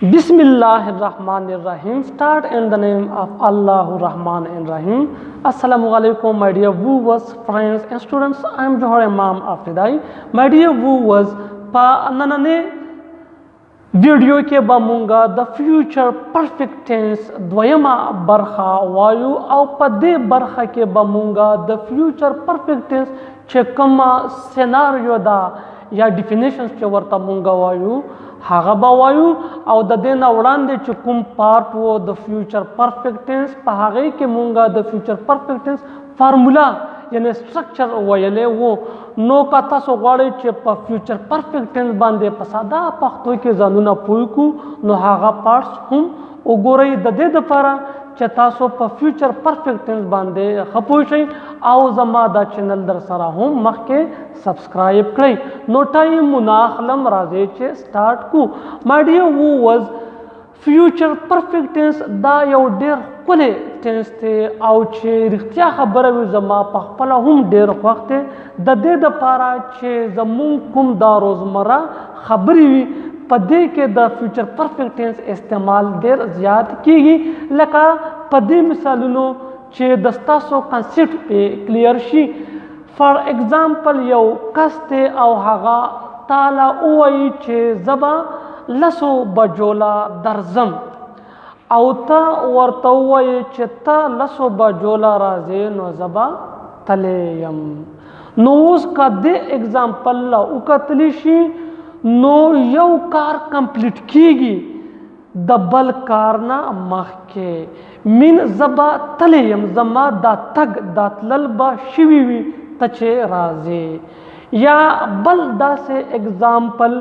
Bismillahirrahmanirrahim. Start in the name of Allah Rahman and Rahim. Assalamu alaikum, my dear viewers, friends and students. I am Johar Imam Afridai. My dear viewers, pa nanane video ke bamunga the future perfect tense dwayama barkha wayu au pade barkha ke bamunga the future perfect tense che kama scenario da या definitions che warta munga wayu هغه به وایو او د دې نه وړاندې چې کوم پارت و د فیوچر پرفیکټ ټینس په هغې کې مونږه د فیوچر پرفیکټ ټینس فارمولا یعنی سټرکچر ویلی وو نو که تاسو غواړئ چې په فیوچر پرفیکټ ټینس باندې په ساده پښتو کې ځانونه پوه کړو نو هغه پارټس هم وګورئ د دې دپاره چې تاسو په فیوچر پرفیکټ ټینس باندې ښه پوه شئ او زما دا چینل در سره هم مخکې سبسکرایب کړئ نو ټایم مو نه اخلم راځئ چې سټارټ کړو مای ډیر ویورز فیوچر پرفیکټ ټینس دا یو ډېر ښکلی ټینس دی او چې رښتیا خبره وي زما په خپله هم ډېر خوښ دی د دې دپاره چې زمونږ کوم دا روزمره خبرې وي په دې کې د فیوچر پرفیکټ ټینس استعمال ډېر زیات کیږي لکه په دې مثالونو چې د ستاسو کنسپټ پې کلیر شي فار ایگزامپل یو کس دی او هغه تاله ووایي چې زه به لسو بجو له درځم او ته ورته ووایې چې ته لسو بجو له راځې نو زه به تلی یم نو اوس که دې ایگزامپل له وکتلی شي نو یو کار کمپلیټ کیږي د بل کار نه مخکې مین زه به تلی یم زما دا تګ دا تلل به شوي وي ته چې راځې یا بل داسې ایگزامپل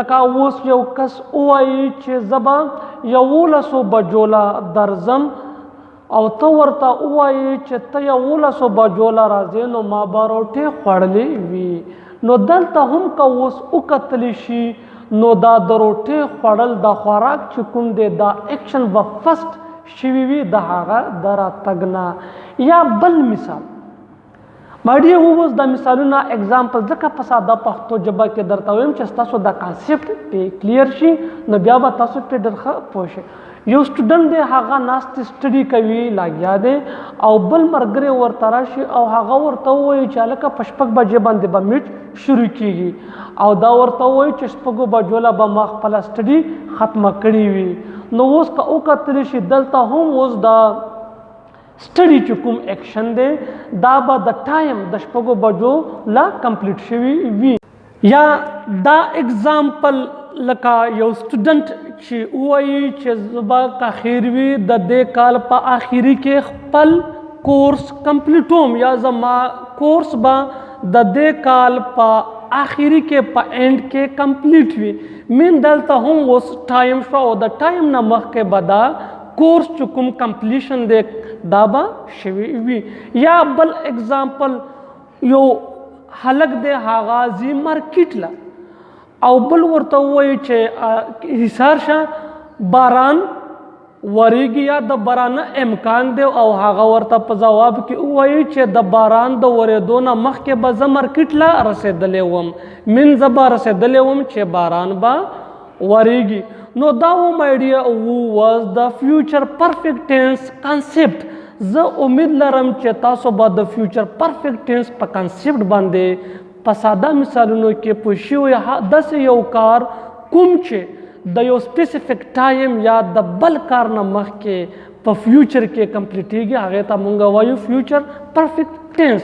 لکه اوس یو کس ووایي چې زه به 11 بجو له درځم او ته ورته ووایې چې ته 11 بجو له راځې نو ما به روټۍ خوړلې وي نو دلته هم که اوس وکتلی شي نو دا د روټۍ خوړل د خوراک چې کوم دی دا ایکشن به فسټ شوي وي د هغه د راتګ نه یا بل مثال مای ډیر ویورز دا مثالونه اگزامپل ځکه په ساده پښتو ژبه کې درته وایم چې ستاسو دا کانسپټ پې کلیر شي نو بیا به تاسو پې ډېر ښه پوه شئ یو سټوډنټ دی هغه ناستې سټډي کوي لګیا دی او بل ملګری ورته راشي او هغه ورته ووایي چې هلکه په 6 بجې باندې به میټ شروع کیږي او دا ورته ووایي چې 6 بجو له به ما خپله سټډي ختمه کړې وي نو اوس که وکتلی شي دلته هم اوس دا سټډي چې کوم ایکشن دی دا به د ټایم د 6 بجو لا کمپلیټ شوي وي یا دا ایگزامپل لکه یو سټوډنټ چې ووایي چې زه به که خیر وي د دې کال په آخري کې خپل کورس کمپلیټوم یا زما کورس به د دې کال په آخري کې په اینډ کې کمپلیټ وي مین دلته هم اوس ټایم شو او د ټایم نه مخکې به دا کورس چې کوم کمپلیشن دی دا به شوي وي یا بل ایگزامپل یو هلک دی هغه ځي مارکیټ له او بل ورته ووایي چې حصار شه باران وریږي یا د باران امکان دی او هغه ورته په ځواب کې ووایي چې د باران د ورېدو نه مخکې به زه مارکیټ له رسېدلی وم من زه به رسېدلی وم چې باران به وریږي نو دا و مای ډیر واز د فیوچر پرفیکټ ټینس کانسپټ زه امید لرم چې تاسو به د فیوچر پرفیکټ ټینس په کانسپټ باندې په ساده مثالونو کې پوه شوي داسې یو کار کوم چې د یو سپیسیفیک ټایم یا د بل کار نه مخکې په فیوچر کې کمپلیټیږي هغې ته مونږ وایو فیوچر پرفیکټ ټینس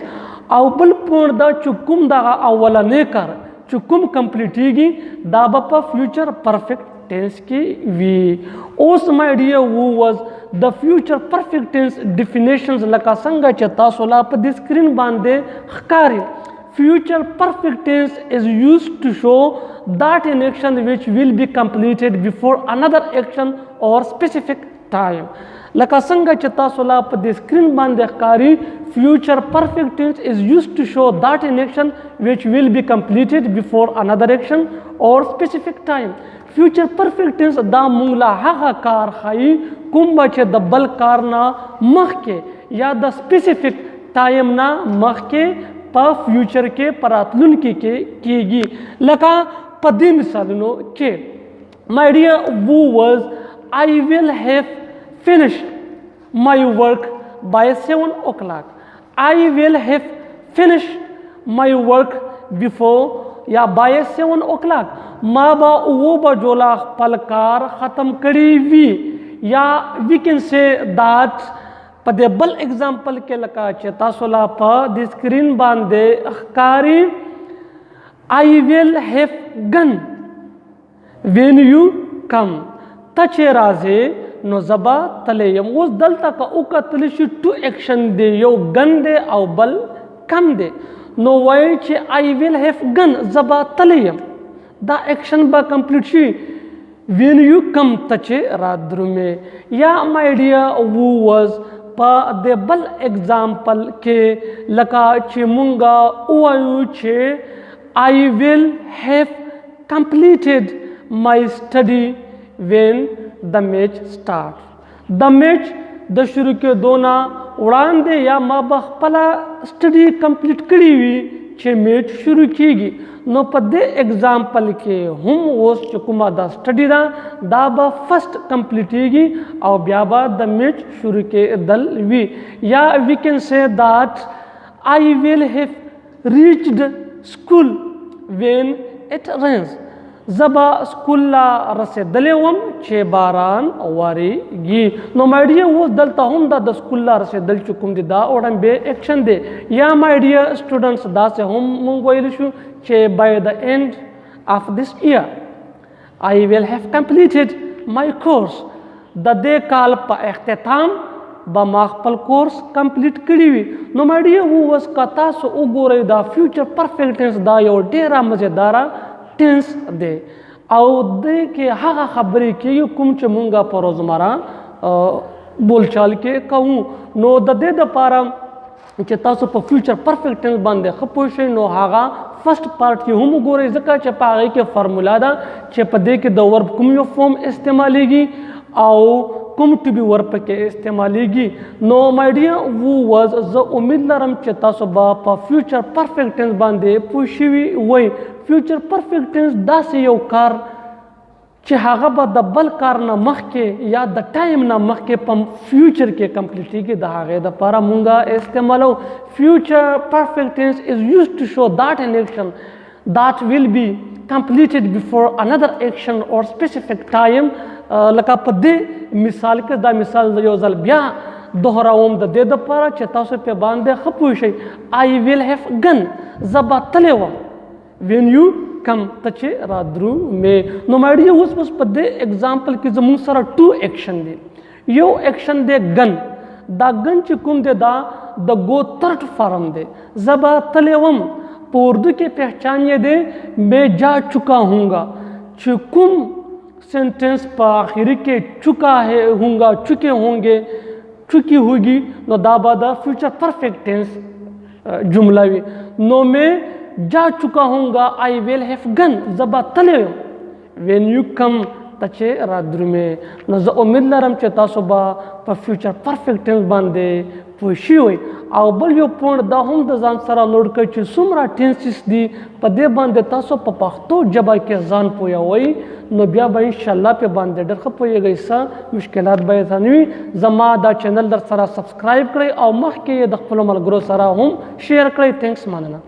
او بل پوینټ دا چې کوم دغه اولنی کار چې کوم کمپلیټیږي دا به په فیوچر پرفیکټ ټینس کې وي اوس مای ډیر ویورز د فیوچر پرفیکټ ټینس ډیفینیشنز لکه څنګه چې تاسو لا په دې سکرین باندې ښکاري future perfect tense is used to show that an action which will be completed before another action or specific time لکه څنګه چې تاسو لا په دې سکرین باندې ښکاري future perfect tense is used to show that an action which will be completed before another action or specific time future perfect tense دا مونږ له هغه کار ښایي کوم به چې د بل کار نه مخکې یا د سپیسیفیک ټایم نه مخکې په فیوچر کې په راتلونکي کې کیږي لکه په دې مثالونو کې My dear viewers, I will have finished my work by 7 o'clock. I will have finished my work before या by 7 o'clock. ما با او بجولا خپل کار ختم کړی وی یا we can say that په دې بل اگزامپل کې لکه چې تاسو لا په د سکرین باندې ښکاري I will have gone when you come. ته چې راځې نو زبا تلی یم. اوس دلته که وکتلی شي ټو ایکشن دی یو ګن دی او بل کم دی نو وایي چې I will have gone زبا تلی یم دا ایکشن به کمپلیټ شي when you come ته چې را درومې. یا my dear viewers په د بل اگزامپل کې لکه چې مونږ ووایو چې I will have completed my study when the match starts. د میچ د شروع کېدو نه وړاندې یا ما به خپله سټډي کمپلیټ کړې وي چې میچ شروع کیږي نو په دې اگزامپل کې هم اوس چې کومه دا سټډي ده دا به فرست کمپلیټیږي او بیا به د میچ شروع کېدل وي. یا وی کین سے دیٹ I will have reached school when it rains. زبا سکول لا رسیدلی وم چې باران وریږي. نو my dear اوس دلته هم دا د سکول لا رسیدل چې کوم دی دا وړاندې ایکشن دی. یا my dear students داسې هم مونږ ویلی شو چې by the end of this year I will have completed my course. د دې کال په اختتام به ما خپل کورس کمپلیټ کړی وي. نو my dear اوس که تاسو وګورئ دا فیوچر پرفیکټ ټینس دا یو ډیره مزیداره ټینس دی او دې کې هغه خبرې کېږي کوم چې مونږ په روزمره بولچال کې کوو. نو د دې دپاره چې تاسو په فیوچر پرفیکټ ټینس باندې ښه پوه شئ نو هغه فرست پارټ کې هم وګورئ ځکه چې په هغې کې فارمولا ده چې په دې کې د ورب کوم یو فارم استعمالیږي او کوم ټو بي ورب پکې استعمالیږي. نو my dear viewers زه امید لرم چې تاسو به په فیوچر پرفیکټ ټینس باندې پوه شوي وئ. فیوچر پرفیکٹ ٹینس داسې یو کار چې هغه به د بل کار نه مخکې یا د ټایم نه مخکې په فیوچر کې کمپلیټیږي د هغې دپاره مونږ استعمالو. فیوچر پرفیکٹ ټینس از یوز ټو شو that an action that will be completed before another action or specific time. لکه په دې مثال کې دا مثال یو ځل بیا دوهراوم د دې دپاره چې تاسو پې باندې ښه پوه شئ. I will have gone زه به تللی وم when you come ته چې را درومې. نو my dear اوس په دې اگزامپل کې زموږ سره ټو ایکشن دی. یو ایکشن دی ګن. دا ګن چې کوم دی دا د گو ترټ فارم دی. زه به تللی وم په اردو کې پہچان یې دی میں جا چکا ہوں گا. چې کوم سینٹینس په آخری کې چکا ہے ہوں گا چکے ہوں گے چکی ہوگی نو دا به د فیوچر پرفیکٹ ٹینس جمله وي. نو میں جا چکا ہوں گا I will have gone زبا تلی when you come ته چې را درومې. نو زه امید لرم چې تاسو به په فیوچر پرفیکټ ټینس باندې پوه شوي. او بل یو پوینټ دا هم د ځان سره نوټ کړئ چې څومره ټینسز دي په دې باندې تاسو په پښتو ژبه کې ځان پوهوئ نو بیا به انشاءالله پې باندې ډېر ښه پوهېږئ. څه مشکلات به یې نه وي. زما دا چینل در سره سبسکرایب کړئ او مخکې یې د خپلو ملګرو سره هم شیر کړئ. تھینکس مننه.